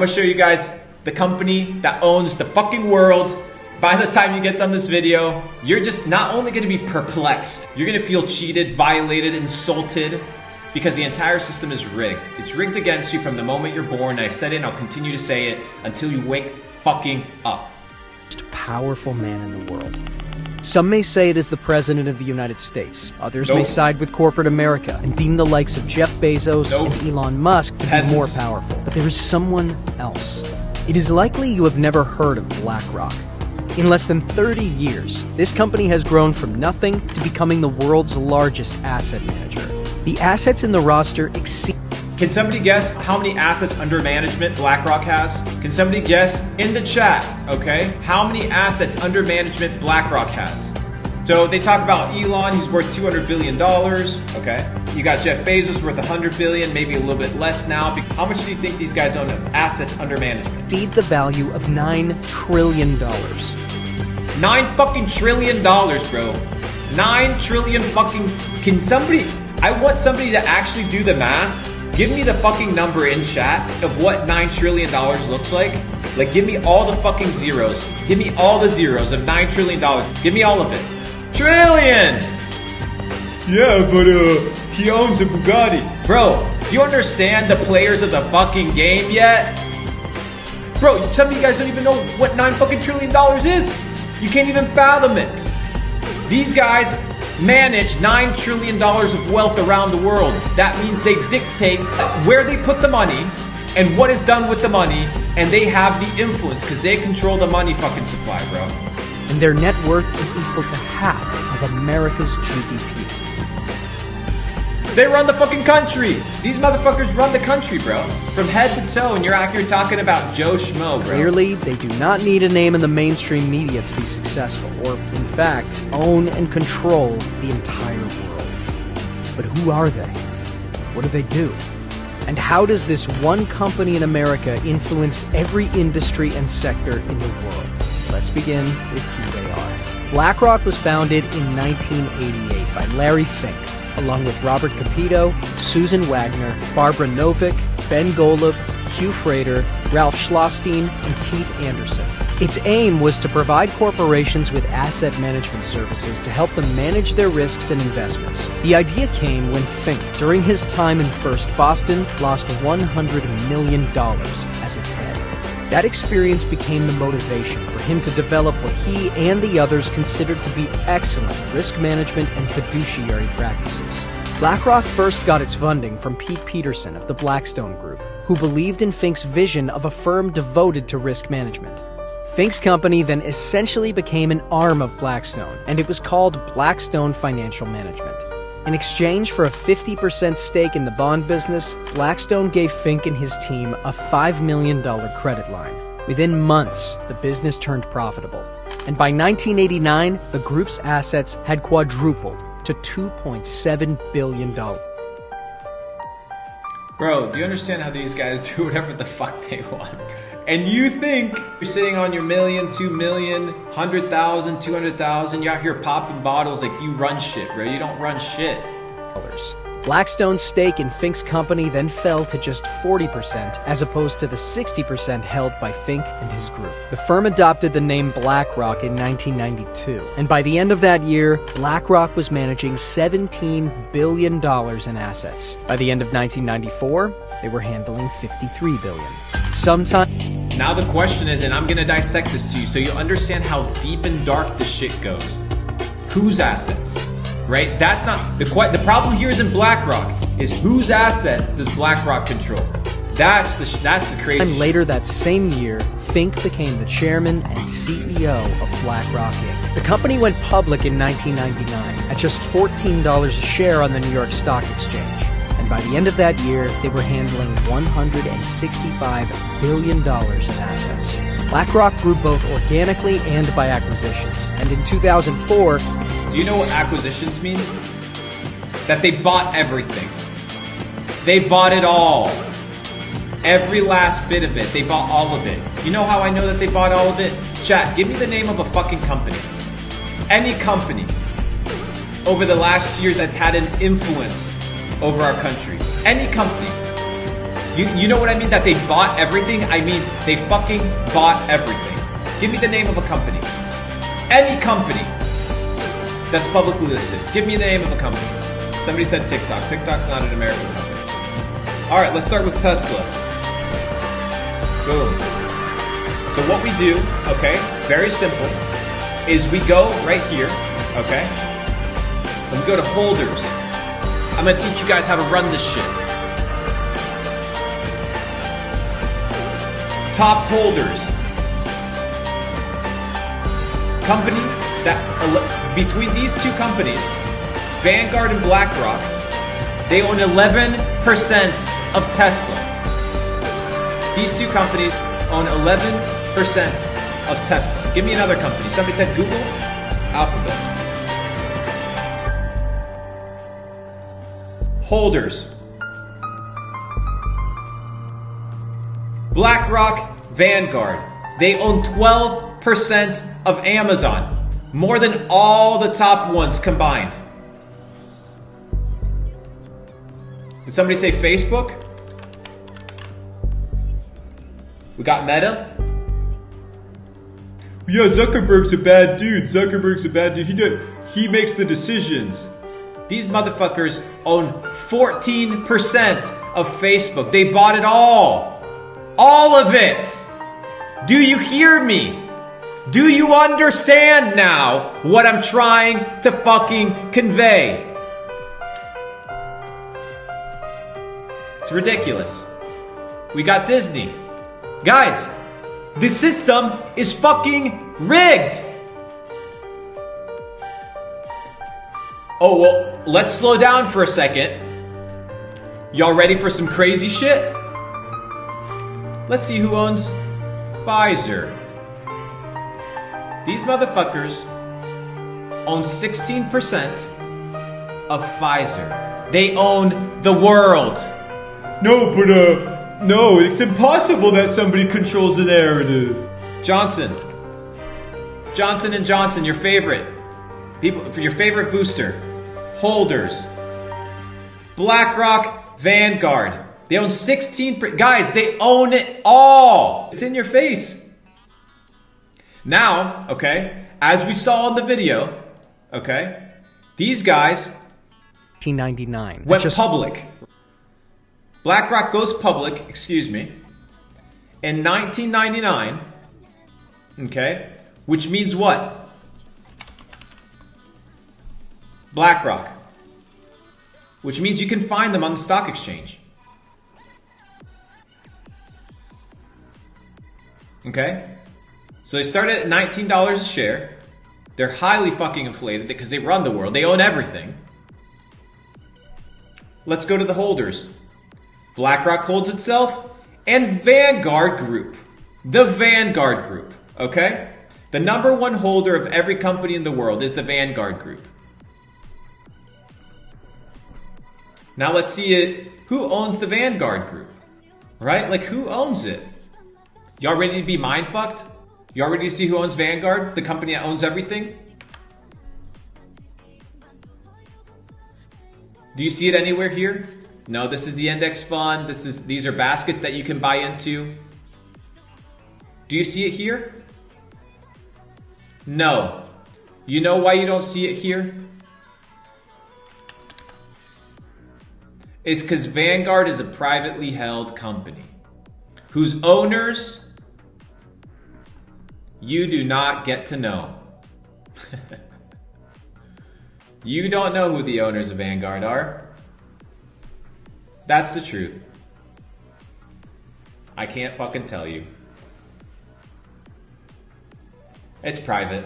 I'm gonna show you guys the company that owns the fucking world. By the time you get done this video, you're just not only gonna be perplexed, you're gonna feel cheated, violated, insulted, because the entire system is rigged. It's rigged against you from the moment you're born. I said it and I'll continue to say it until you wake fucking up. Most powerful man in the world. Some may say it is the President of the United States. Others may side with corporate America and deem the likes of Jeff Bezos and Elon Musk to be more powerful. But there is someone else. It is likely you have never heard of Blackrock. In less than 30 years, this company has grown from nothing to becoming the world's largest asset manager. The assets in the roster exceed... Can somebody guess how many assets under management BlackRock has? Can somebody guess in the chat, okay, how many assets under management BlackRock has? So they talk about Elon, he's worth $200 billion, okay? You got Jeff Bezos worth $100 billion, maybe a little bit less now. How much do you think these guys own of assets under management? Exceed the value of $9 trillion. 9 fucking trillion dollars, bro. 9 trillion fucking... Can somebody... I want somebody to actually do the math. Give me the fucking number in chat of what $9 trillion looks like. Like, give me all the fucking zeros. Give me all the zeros of $9 trillion. Give me all of it. Trillion! Yeah, but he owns a Bugatti. Bro, do you understand the players of the fucking game yet? Bro, some of you guys don't even know what $9 fucking trillion is. You can't even fathom it. These guys manage $9 trillion of wealth around the world. That means they dictate where they put the money and what is done with the money, and they have the influence because they control the money fucking supply, bro. And their net worth is equal to half of America's GDP. They run the fucking country. These motherfuckers run the country, bro. From head to toe, and you're out here talking about Joe Schmo, bro. Clearly, they do not need a name in the mainstream media to be successful, or, in fact, own and control the entire world. But who are they? What do they do? And how does this one company in America influence every industry and sector in the world? Let's begin with who they are. BlackRock was founded in 1988 by Larry Fink, along with Robert Capito, Susan Wagner, Barbara Novick, Ben Golub, Hugh Frater, Ralph Schlosstein, and Keith Anderson. Its aim was to provide corporations with asset management services to help them manage their risks and investments. The idea came when Fink, during his time in First Boston, lost $100 million as its head. That experience became the motivation for him to develop what he and the others considered to be excellent risk management and fiduciary practices. BlackRock first got its funding from Pete Peterson of the Blackstone Group, who believed in Fink's vision of a firm devoted to risk management. Fink's company then essentially became an arm of Blackstone, and it was called Blackstone Financial Management. In exchange for a 50% stake in the bond business, Blackstone gave Fink and his team a $5 million credit line. Within months, the business turned profitable. And by 1989, the group's assets had quadrupled to $2.7 billion. Bro, do you understand how these guys do whatever the fuck they want? And you think you're sitting on your million, 2 million, 100,000, 200,000, you're out here popping bottles like you run shit, bro. You don't run shit. Blackstone's stake in Fink's company then fell to just 40%, as opposed to the 60% held by Fink and his group. The firm adopted the name BlackRock in 1992, and by the end of that year, BlackRock was managing $17 billion in assets. By the end of 1994, they were handling $53 billion. Now the question is, and I'm gonna dissect this to you so you understand how deep and dark this shit goes. Whose assets? Right? That's not the problem here is in BlackRock is whose assets does BlackRock control? That's the crazy And later that same year, Fink became the chairman and CEO of BlackRock Inc. The company went public in 1999 at just $14 a share on the New York Stock Exchange. And by the end of that year, they were handling $165 billion in assets. BlackRock grew both organically and by acquisitions. And in 2004... Do you know what acquisitions means? That they bought everything. They bought it all. Every last bit of it. They bought all of it. You know how I know that they bought all of it? Chat, give me the name of a fucking company. Any company over the last years that's had an influence over our country. Any company. You know what I mean? That they bought everything? I mean, they fucking bought everything. Give me the name of a company. Any company that's publicly listed. Give me the name of a company. Somebody said TikTok. TikTok's not an American company. Alright, let's start with Tesla. Boom. So what we do, okay, very simple, is we go right here, okay, and we go to holders. I'm going to teach you guys how to run this shit. Top holders. Company that, between these two companies, Vanguard and Blackrock, they own 11% of Tesla. These two companies own 11% of Tesla. Give me another company. Somebody said Google? Alphabet. Holders. BlackRock, Vanguard. They own 12% of Amazon. More than all the top ones combined. Did somebody say Facebook? We got Meta. Yeah, Zuckerberg's a bad dude. Zuckerberg's a bad dude. He makes the decisions. These motherfuckers own 14% of Facebook. They bought it all. All of it. Do you hear me? Do you understand now what I'm trying to fucking convey? It's ridiculous. We got Disney. Guys, the system is fucking rigged. Oh, well, let's slow down for a second. Y'all ready for some crazy shit? Let's see who owns Pfizer. These motherfuckers own 16% of Pfizer. They own the world. No, it's impossible that somebody controls the narrative. Johnson & Johnson, your favorite. People, for your favorite booster. Holders. BlackRock, Vanguard. They own 16%. Guys, they own it all. It's in your face. Now, okay, as we saw in the video, okay, these guys 1999 went public. BlackRock goes public, excuse me, in 1999, okay, which means what? BlackRock, which means you can find them on the stock exchange. Okay? So they started at $19 a share. They're highly fucking inflated because they run the world. They own everything. Let's go to the holders. BlackRock holds itself, and Vanguard Group. The Vanguard Group, okay? The number one holder of every company in the world is the Vanguard Group. Now let's see it. Who owns the Vanguard Group? Right? Like, who owns it? Y'all ready to be mind fucked? Y'all ready to see who owns Vanguard? The company that owns everything? Do you see it anywhere here? No, this is the index fund. These are baskets that you can buy into. Do you see it here? No. You know why you don't see it here? It's because Vanguard is a privately held company whose owners you do not get to know. You don't know who the owners of Vanguard are. That's the truth. I can't fucking tell you. It's private.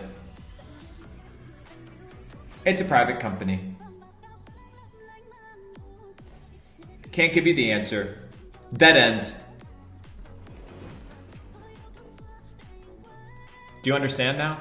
It's a private company. Can't give you the answer. Dead end. Do you understand now?